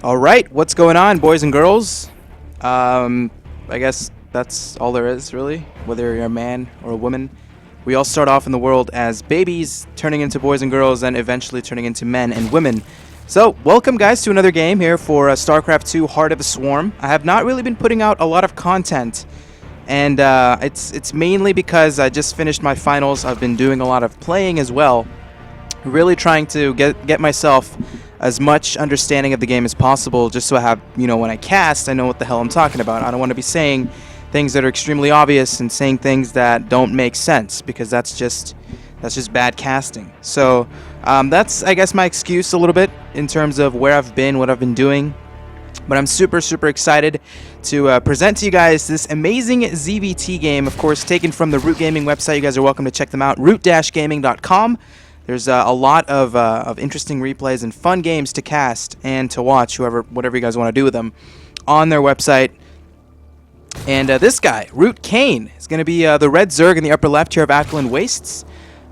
All right, what's going on, boys and girls? I guess that's all there is, really. Whether you're a man or a woman, we all start off in the world as babies, turning into boys and girls, and eventually turning into men and women. So, welcome, guys, to another game here for StarCraft 2: Heart of the Swarm. I have not really been putting out a lot of content, and it's mainly because I just finished my finals. I've been doing a lot of playing as well, really trying to get myself as much understanding of the game as possible, just so I have, when I cast, I know what the hell I'm talking about. I don't want to be saying things that are extremely obvious and saying things that don't make sense, because that's just bad casting. So that's, I guess, my excuse a little bit in terms of where I've been, what I've been doing. But I'm super excited to present to you guys this amazing ZVT game, of course, taken from the Root Gaming website. You guys are welcome to check them out, root-gaming.com. There's a lot of interesting replays and fun games to cast and to watch, whatever you guys want to do with them, on their website. And this guy, Root Kane, is going to be the red Zerg in the upper left here of Akilon Wastes,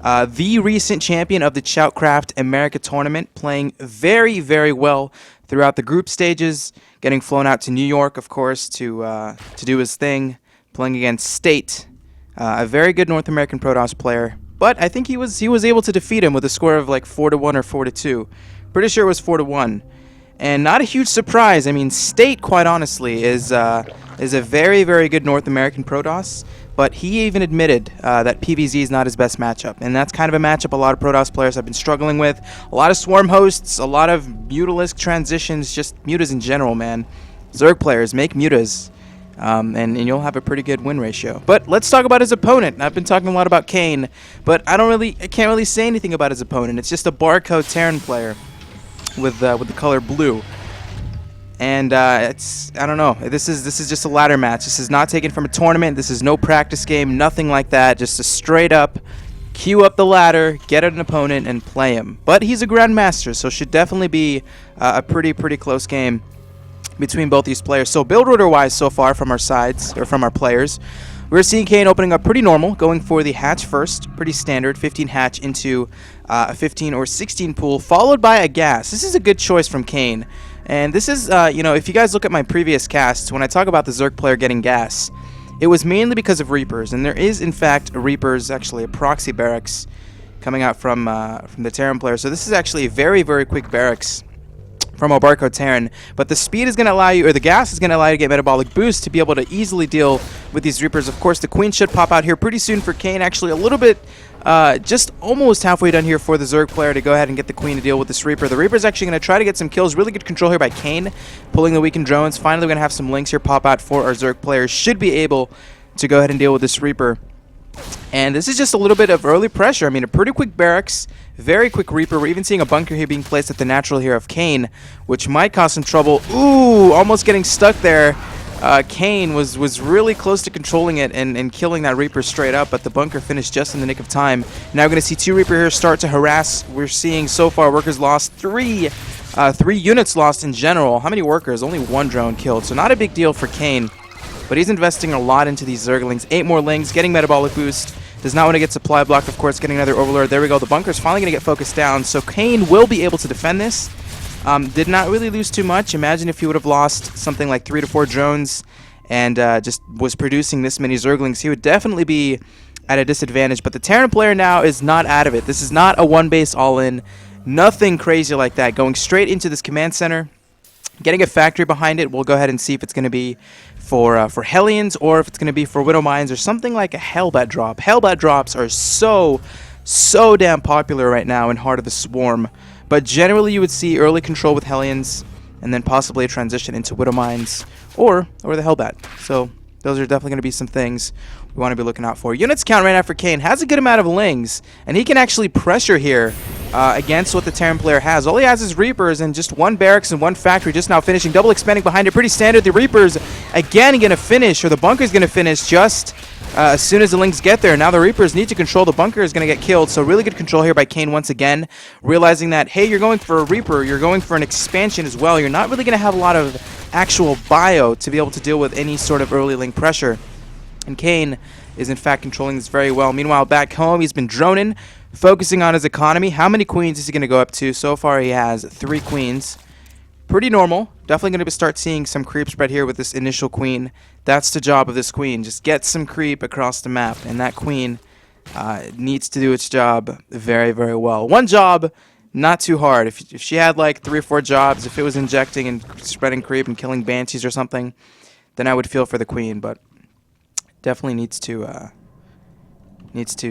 the recent champion of the StarCraft America tournament, playing very well throughout the group stages, getting flown out to New York, of course, to do his thing, playing against State, a very good North American PrOmiseCAST player. But I think he was able to defeat him with a score of like 4-1 or 4-2. Pretty sure it was 4-1. And not a huge surprise. I mean, State, quite honestly, is a very good North American PrOmiseCAST. But he even admitted that PvZ is not his best matchup. And that's kind of a matchup a lot of PrOmiseCAST players have been struggling with. A lot of Swarm hosts, a lot of Mutalisk transitions, just mutas in general, man. Zerg players, make mutas. And you'll have a pretty good win ratio. But let's talk about his opponent. I've been talking a lot about Kane, but I can't really say anything about his opponent. It's just a barcode Terran player with the color blue. And I don't know. This is just a ladder match. This is not taken from a tournament. This is no practice game, nothing like that. Just a straight up queue up the ladder, get an opponent, and play him. But he's a grandmaster, so should definitely be a pretty close game between both these players. So build order wise so far from our sides, or from our players, we're seeing Kane opening up pretty normal, going for the hatch first, pretty standard, 15 hatch into a 15 or 16 pool, followed by a gas. This is a good choice from Kane. And this is, if you guys look at my previous casts, when I talk about the Zerg player getting gas, it was mainly because of Reapers. And there is, in fact, Reapers, actually a proxy barracks coming out from the Terran player. So this is actually a very quick barracks from a barcode Terran, but the speed is going to allow you, or the gas is going to allow you to get metabolic boost to be able to easily deal with these Reapers. Of course, the Queen should pop out here pretty soon for Kane, actually a little bit, just almost halfway done here for the Zerg player to go ahead and get the Queen to deal with this Reaper. The Reaper's actually going to try to get some kills. Really good control here by Kane, pulling the weakened drones. Finally, we're going to have some links here pop out for our Zerg players. Should be able to go ahead and deal with this Reaper. And this is just a little bit of early pressure. I mean, a pretty quick barracks, very quick Reaper. We're even seeing a bunker here being placed at the natural here of Kane, which might cause some trouble. Ooh, almost getting stuck there. Kane was really close to controlling it and killing that Reaper straight up, but the bunker finished just in the nick of time. Now we're going to see two Reaper here start to harass. We're seeing so far workers lost, three units lost in general. How many workers? Only one drone killed, so not a big deal for Kane. But he's investing a lot into these Zerglings. 8 more lings, getting metabolic boost. Does not want to get supply blocked, of course, getting another Overlord. There we go. The bunker's finally going to get focused down. So Kane will be able to defend this. Did not really lose too much. Imagine if he would have lost something like 3 to 4 drones and just was producing this many Zerglings. He would definitely be at a disadvantage. But the Terran player now is not out of it. This is not a one-base all-in. Nothing crazy like that. Going straight into this command center. Getting a factory behind it. We'll go ahead and see if it's going to be for Hellions or if it's going to be for Widow Mines or something like a Hellbat drop. Hellbat drops are so damn popular right now in Heart of the Swarm. But generally you would see early control with Hellions and then possibly a transition into Widow Mines or the Hellbat. So those are definitely going to be some things we want to be looking out for. Units count right now for Kane has a good amount of lings, and he can actually pressure here against what the Terran player has. All he has is Reapers and just one barracks and one factory just now finishing. Double expanding behind it. Pretty standard. The Reapers again going to finish, or the bunker's going to finish just as soon as the lings get there. Now the Reapers need to control. The bunker is going to get killed. So really good control here by Kane once again. Realizing that, hey, you're going for a Reaper. You're going for an expansion as well. You're not really going to have a lot of actual bio to be able to deal with any sort of early link pressure. And Kane is in fact controlling this very well. Meanwhile, back home, he's been droning, focusing on his economy. How many queens is he going to go up to? So far, he has 3 queens. pretty normal. Definitely going to start seeing some creep spread here with this initial queen. That's the job of this queen. Just get some creep across the map, and that queen needs to do its job very, very well. One job, not too hard. If she had like 3 or 4 jobs, if it was injecting and spreading creep and killing banshees or something, then I would feel for the queen, but definitely needs to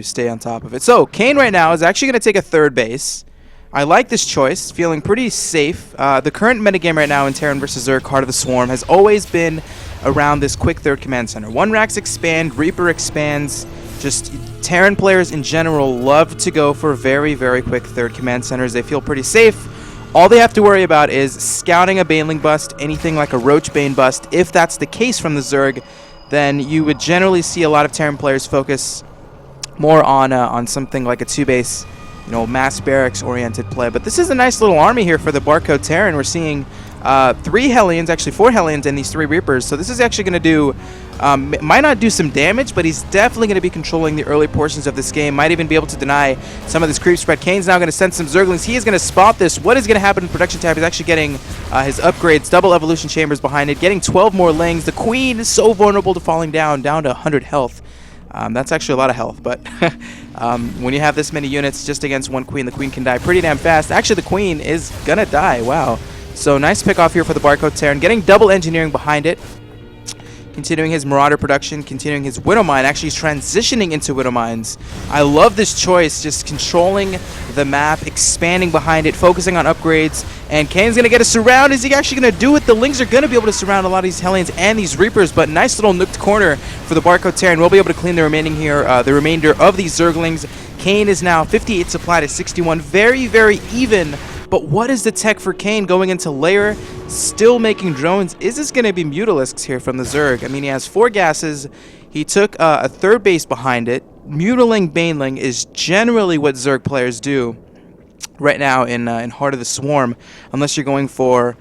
stay on top of it. So Kane right now is actually going to take a third base. I like this choice, feeling pretty safe. The current metagame right now in Terran vs. Zerg, Heart of the Swarm, has always been around this quick third command center. 1 Rax expand, Reaper expands. Just Terran players in general love to go for very, very quick third command centers. They feel pretty safe. All they have to worry about is scouting a Baneling bust, anything like a Roach Bane bust. If that's the case from the Zerg, then you would generally see a lot of Terran players focus more on something like a 2-base, mass barracks oriented play. But this is a nice little army here for the Barcode Terran. We're seeing 3 Hellions, actually 4 Hellions, and these 3 Reapers. So this is actually going to do, might not do some damage, but he's definitely going to be controlling the early portions of this game. Might even be able to deny some of this creep spread. Kane's now going to send some Zerglings. He is going to spot this. What is going to happen in production tab? He's actually getting his upgrades, double evolution chambers behind it, getting 12 more Lings. The Queen is so vulnerable to falling down to 100 health. That's actually a lot of health, but when you have this many units just against one Queen, the Queen can die pretty damn fast. Actually, the Queen is going to die. Wow. So nice pick off here for the Barcode Terran, getting double engineering behind it. Continuing his Marauder production, continuing his Widow Mine. Actually, he's transitioning into Widow Mines. I love this choice, just controlling the map, expanding behind it, focusing on upgrades. And Kane's going to get a surround. Is he actually going to do it? The Lings are going to be able to surround a lot of these Hellions and these Reapers, but nice little nooked corner for the Barcode Terran. We'll be able to clean the remainder of these Zerglings. Kane is now 58 supply to 61. Very, very even. But what is the tech for Kane going into layer? Still making drones. Is this going to be Mutalisks here from the Zerg? I mean, he has 4 gases. He took a third base behind it. Mutaling Baneling is generally what Zerg players do right now in Heart of the Swarm, unless you're going for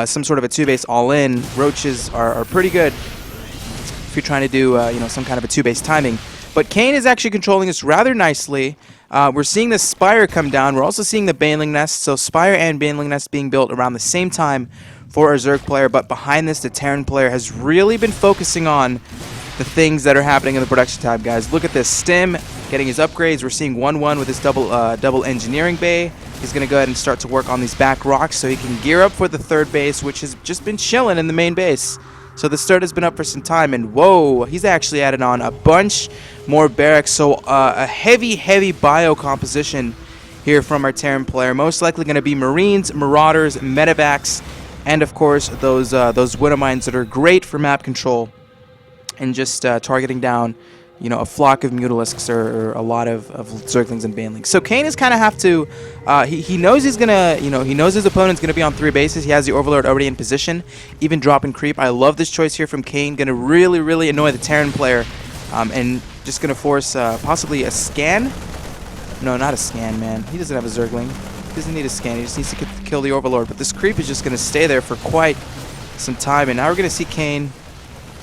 some sort of a 2-base all-in. Roaches are pretty good if you're trying to do some kind of a 2-base timing. But Kane is actually controlling this rather nicely. We're seeing the Spire come down. We're also seeing the Baneling Nest. So Spire and Baneling Nest being built around the same time for our Zerg player. But behind this, the Terran player has really been focusing on the things that are happening in the production tab, guys. Look at this. Stim getting his upgrades. We're seeing 1-1 with his double engineering bay. He's going to go ahead and start to work on these back rocks so he can gear up for the third base, which has just been chilling in the main base. So the start has been up for some time, and whoa, he's actually added on a bunch more barracks. So a heavy bio composition here from our Terran player. Most likely going to be Marines, Marauders, Medevacs, and of course those Widow Mines that are great for map control and just targeting down a flock of Mutalisks or a lot of Zerglings and Banelings. So Kane is kind of have to, he knows he's gonna, he knows his opponent's gonna be on 3 bases. He has the Overlord already in position, even dropping creep. I love this choice here from Kane. Gonna really annoy the Terran player, and just gonna force possibly a scan. No, not a scan, man. He doesn't have a Zergling. He doesn't need a scan. He just needs to kill the Overlord. But this creep is just gonna stay there for quite some time, and now we're gonna see Kane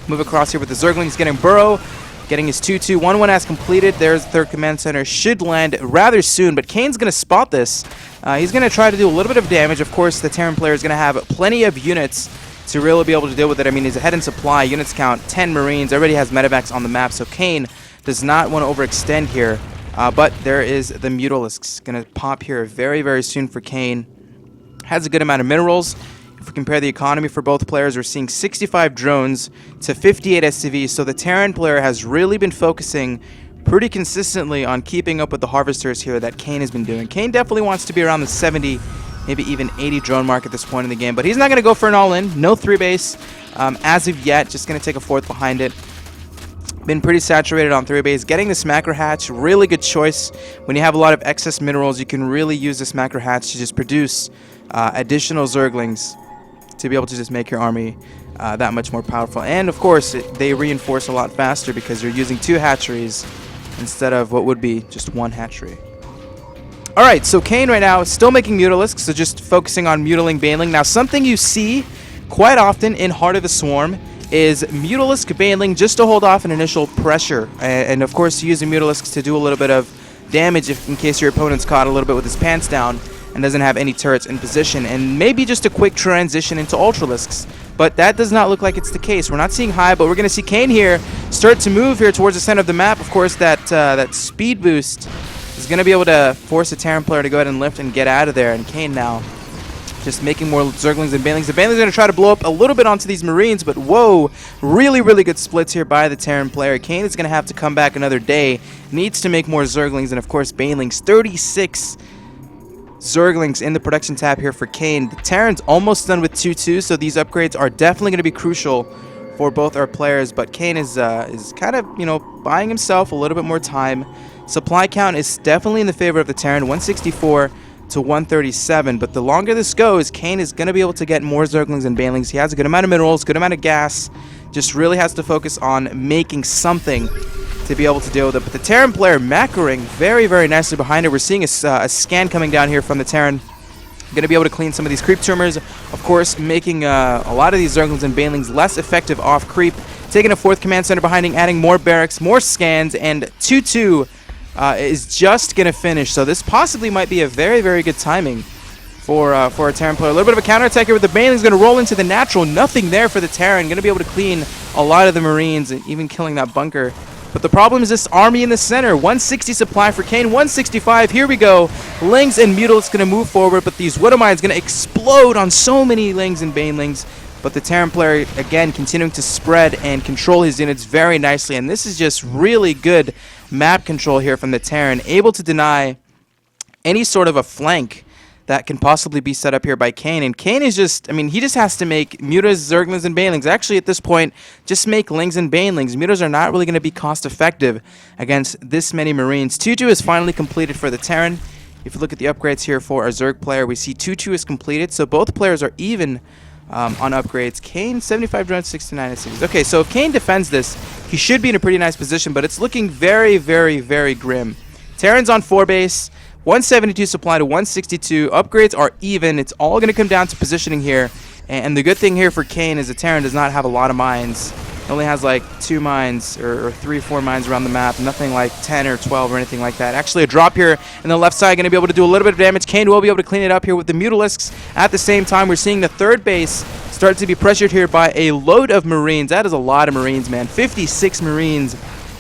move across here with the Zergling. He's getting Burrow. Getting his 2-2. 1-1 has completed. There's the third command center. Should land rather soon, but Kane's going to spot this. He's going to try to do a little bit of damage. Of course, the Terran player is going to have plenty of units to really be able to deal with it. I mean, he's ahead in supply. Units count 10 Marines. Already has medevacs on the map, so Kane does not want to overextend here. But there is the Mutalisks going to pop here very soon for Kane. Has a good amount of minerals. If we compare the economy for both players, we're seeing 65 drones to 58 SCVs. So the Terran player has really been focusing pretty consistently on keeping up with the harvesters here that Kane has been doing. Kane definitely wants to be around the 70, maybe even 80 drone mark at this point in the game. But he's not going to go for an all-in. No 3-base as of yet. Just going to take a 4th behind it. Been pretty saturated on 3-base. Getting the Smacker Hatch, really good choice. When you have a lot of excess minerals, you can really use the Smacker Hatch to just produce additional Zerglings to be able to just make your army that much more powerful. And of course, they reinforce a lot faster because you're using 2 hatcheries instead of what would be just 1 hatchery. Alright, so Kane right now is still making Mutalisks, so just focusing on Mutaling Baneling. Now, something you see quite often in Heart of the Swarm is Mutalisk Baneling just to hold off an initial pressure. And of course, using Mutalisks to do a little bit of damage in case your opponent's caught a little bit with his pants down. and doesn't have any turrets in position, and maybe just a quick transition into Ultralisks. But that does not look like it's the case. We're not seeing High, but we're going to see Kane here start to move here towards the center of the map. Of course, that speed boost is going to be able to force a Terran player to go ahead and lift and get out of there. And Kane now just making more Zerglings and Banelings. The Banelings are going to try to blow up a little bit onto these Marines, but whoa, really, really good splits here by the Terran player. Kane is going to have to come back another day. Needs to make more Zerglings and, of course, Banelings. 36 Zerglings in the production tab here for Kane. The Terran's almost done with 2-2, so these upgrades are definitely going to be crucial for both our players, but Kane is kind of, you know, buying himself a little bit more time. Supply count is definitely in the favor of the Terran, 164 to 137, but the longer this goes, Kane is going to be able to get more Zerglings and Banelings. He has a good amount of minerals, good amount of gas, just really has to focus on making something to be able to deal with it. But the Terran player macroing very, very nicely behind it. We're seeing a scan coming down here from the Terran. Going to be able to clean some of these creep tumors, of course, making a lot of these Zerglings and Banelings less effective off creep. Taking a 4th command center behind him, adding more barracks, more scans, and 2-2 is just going to finish. So this possibly might be a very, very good timing for a Terran player. A little bit of a counterattack here with the Banelings, going to roll into the natural. Nothing there for the Terran. Going to be able to clean a lot of the Marines and even killing that bunker. But the problem is this army in the center. 160 supply for Kane, 165. Here we go. Lings and Mutalisks going to move forward, but these Widowmines going to explode on so many Lings and Banelings. But the Terran player, again, continuing to spread and control his units very nicely. And this is just really good map control here from the Terran, able to deny any sort of a flank that can possibly be set up here by Kane. And Kane is just, I mean, he just has to make Mutas, Zerglings, and Banelings. Actually, at this point, just make Lings and Banelings. Mutas are not really going to be cost effective against this many Marines. 2-2 is finally completed for the Terran. If you look at the upgrades here for our Zerg player, we see 2-2 is completed. So both players are even on upgrades. Kane, 75 drones, 69 cities. Okay, so if Kane defends this, he should be in a pretty nice position, but it's looking very, very, very grim. Terran's on 4 base. 172 supply to 162. Upgrades are even. It's all going to come down to positioning here. And the good thing here for Kane is the Terran does not have a lot of mines. It only has like 2 mines or 3 or 4 mines around the map. Nothing like 10 or 12 or anything like that. Actually, a drop here in the left side going to be able to do a little bit of damage. Kane will be able to clean it up here with the Mutalisks. At the same time, we're seeing the 3rd base start to be pressured here by a load of Marines. That is a lot of Marines, man. 56 Marines.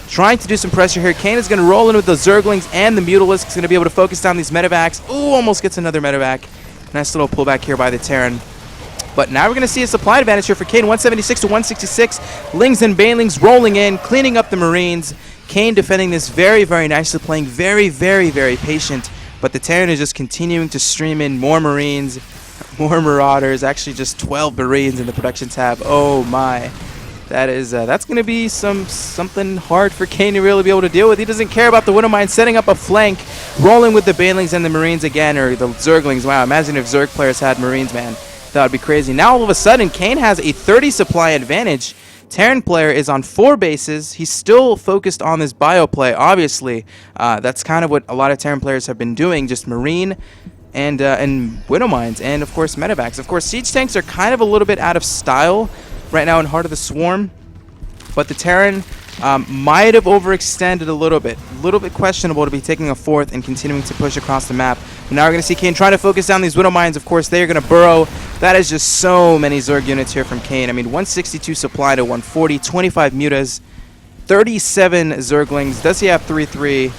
Trying to do some pressure here. Kane is going to roll in with the Zerglings and the Mutalisks. He's going to be able to focus down these medevacs. Ooh, almost gets another medevac. Nice little pullback here by the Terran. But now we're going to see a supply advantage here for Kane. 176 to 166. Lings and Banelings rolling in, cleaning up the Marines. Kane defending this very, very nicely, playing very, very, very patient. But the Terran is just continuing to stream in more Marines, more Marauders. Actually, just 12 Marines in the production tab. Oh, my. That is that's going to be something hard for Kane to really be able to deal with. He doesn't care about the Widowmine setting up a flank, rolling with the Banelings and the Marines again, or the Zerglings. Wow, imagine if Zerg players had Marines, man. That would be crazy. Now all of a sudden, Kane has a 30 supply advantage. Terran player is on 4 bases. He's still focused on this bio play, obviously. That's kind of what a lot of Terran players have been doing, just Marine and Widowmines, and of course medevacs. Of course, siege tanks are kind of a little bit out of style right now in Heart of the Swarm, but the Terran might have overextended a little bit questionable to be taking a 4th and continuing to push across the map. But now we're going to see Kane trying to focus down these Widowmines. Of course, they are going to burrow. That is just so many Zerg units here from Kane. I mean, 162 supply to 140, 25 Mutas, 37 Zerglings. Does he have 3-3?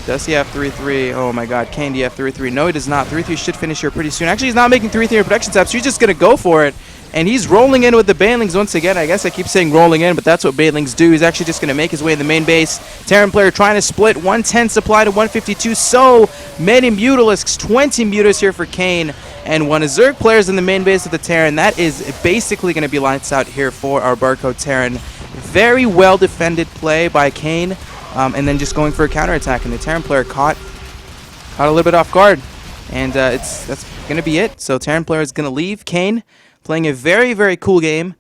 Does he have 3-3? Oh my god, Kane, do you have 3-3? No, he does not. 3-3 should finish here pretty soon. Actually, he's not making 3-3 in production tab, so he's just going to go for it. And he's rolling in with the Banelings once again. I guess I keep saying rolling in, but that's what Banelings do. He's actually just going to make his way in the main base. Terran player trying to split. 110 supply to 152. So many Mutalisks. 20 Mutas here for Kane. And one of Zerg players in the main base of the Terran. That is basically going to be lights out here for our Barcode Terran. Very well defended play by Kane. And then just going for a counterattack. And the Terran player caught a little bit off guard. And that's going to be it. So Terran player is going to leave. Kane playing a very, very cool game.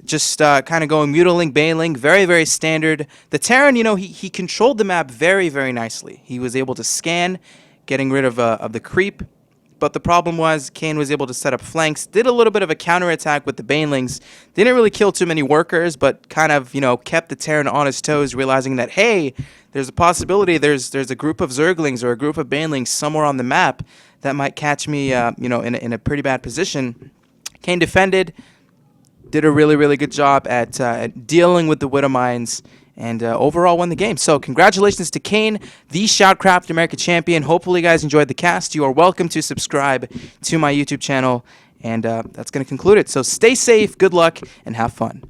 Just kind of going Mutaling, Baneling, very, very standard. The Terran, you know, he controlled the map very, very nicely. He was able to scan, getting rid of the creep. But the problem was Kane was able to set up flanks, did a little bit of a counterattack with the Banelings. Didn't really kill too many workers, but kind of, you know, kept the Terran on his toes, realizing that, hey, there's a possibility there's a group of Zerglings or a group of Banelings somewhere on the map that might catch me, in a pretty bad position. Kane defended, did a really, really good job at dealing with the Widow Mines, and overall won the game. So congratulations to Kane, the Shoutcraft America champion. Hopefully you guys enjoyed the cast. You are welcome to subscribe to my YouTube channel, and that's going to conclude it. So stay safe, good luck, and have fun.